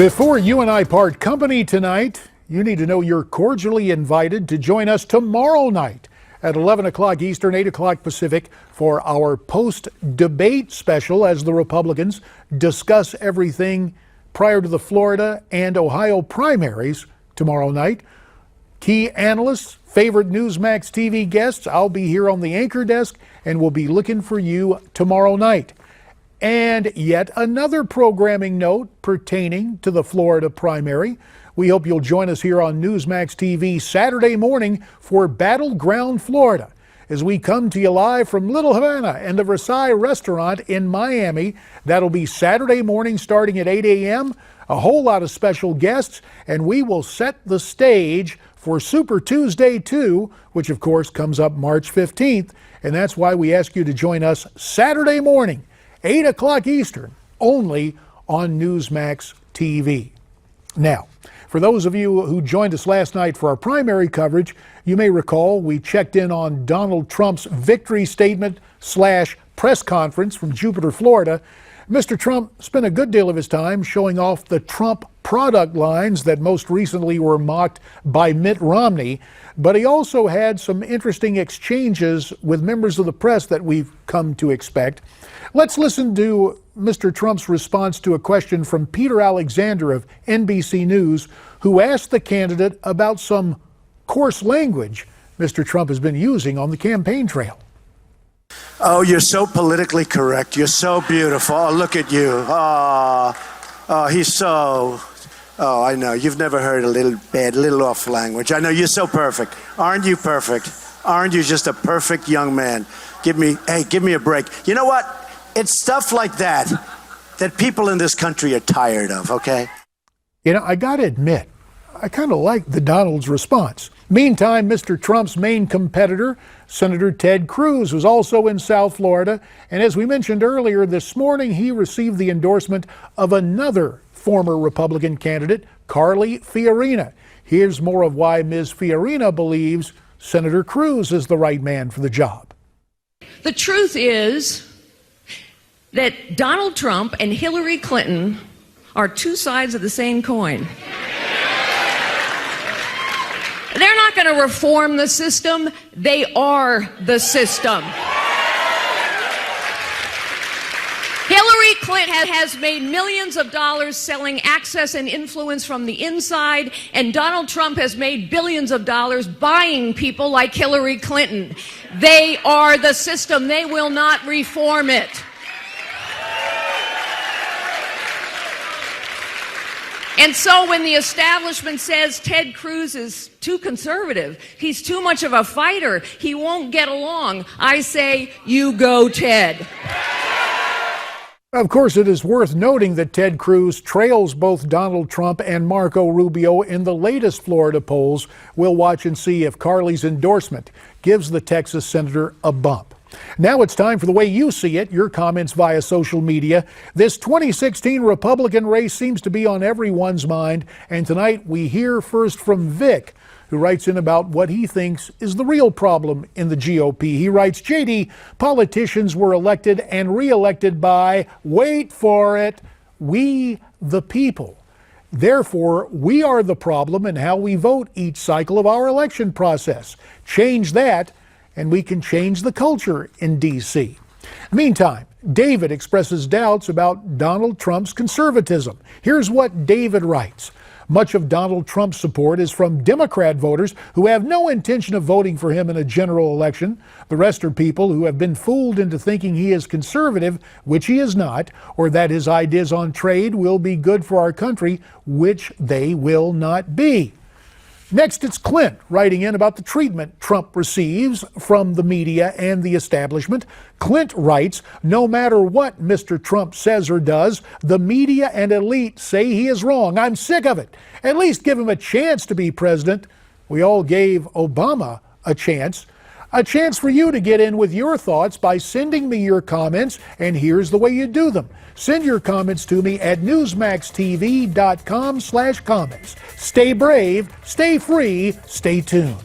Before you and I part company tonight, you need to know you're cordially invited to join us tomorrow night at 11 o'clock Eastern, 8 o'clock Pacific for our post-debate special as the Republicans discuss everything prior to the Florida and Ohio primaries tomorrow night. Key analysts, favorite Newsmax TV guests, I'll be here on the anchor desk and we'll be looking for you tomorrow night. And yet another programming note pertaining to the Florida primary. We hope you'll join us here on Newsmax TV Saturday morning for Battleground Florida as we come to you live from Little Havana and the Versailles restaurant in Miami. That'll be Saturday morning starting at 8 a.m. A whole lot of special guests, and we will set the stage for Super Tuesday 2, which of course comes up March 15th. And that's why we ask you to join us Saturday morning, 8 o'clock Eastern, only on Newsmax TV. Now, for those of you who joined us last night for our primary coverage, you may recall we checked in on Donald Trump's victory statement / press conference from Jupiter, Florida. Mr. Trump spent a good deal of his time showing off the Trump product lines that most recently were mocked by Mitt Romney, but he also had some interesting exchanges with members of the press that we've come to expect. Let's listen to Mr. Trump's response to a question from Peter Alexander of NBC News, who asked the candidate about some coarse language Mr. Trump has been using on the campaign trail. Oh, you're so politically correct. You're so beautiful. Oh, look at you. Oh, he's so... Oh, I know. You've never heard a little off language. I know. You're so perfect. Aren't you perfect? Aren't you just a perfect young man? Give me a break. You know what? It's stuff like that people in this country are tired of, okay? You know, I got to admit, I kind of like the Donald's response. Meantime, Mr. Trump's main competitor, Senator Ted Cruz, was also in South Florida. And as we mentioned earlier this morning, he received the endorsement of another former Republican candidate, Carly Fiorina. Here's more of why Ms. Fiorina believes Senator Cruz is the right man for the job. The truth is that Donald Trump and Hillary Clinton are two sides of the same coin. They're not going to reform the system. They are the system. Hillary Clinton has made millions of dollars selling access and influence from the inside, and Donald Trump has made billions of dollars buying people like Hillary Clinton. They are the system. They will not reform it. And so when the establishment says Ted Cruz is too conservative, he's too much of a fighter, he won't get along, I say, you go, Ted. Of course, it is worth noting that Ted Cruz trails both Donald Trump and Marco Rubio in the latest Florida polls. We'll watch and see if Carly's endorsement gives the Texas senator a bump. Now it's time for the way you see it, your comments via social media. This 2016 Republican race seems to be on everyone's mind, and tonight we hear first from Vic, who writes in about what he thinks is the real problem in the GOP. He writes, JD, politicians were elected and re-elected by, wait for it, we the people. Therefore, we are the problem in how we vote each cycle of our election process. Change that, and we can change the culture in D.C. Meantime, David expresses doubts about Donald Trump's conservatism. Here's what David writes. Much of Donald Trump's support is from Democrat voters who have no intention of voting for him in a general election. The rest are people who have been fooled into thinking he is conservative, which he is not, or that his ideas on trade will be good for our country, which they will not be. Next, it's Clint writing in about the treatment Trump receives from the media and the establishment. Clint writes, no matter what Mr. Trump says or does, the media and elite say he is wrong. I'm sick of it. At least give him a chance to be president. We all gave Obama a chance. A chance for you to get in with your thoughts by sending me your comments, and here's the way you do them. Send your comments to me at newsmaxtv.com/comments. Stay brave, stay free, stay tuned.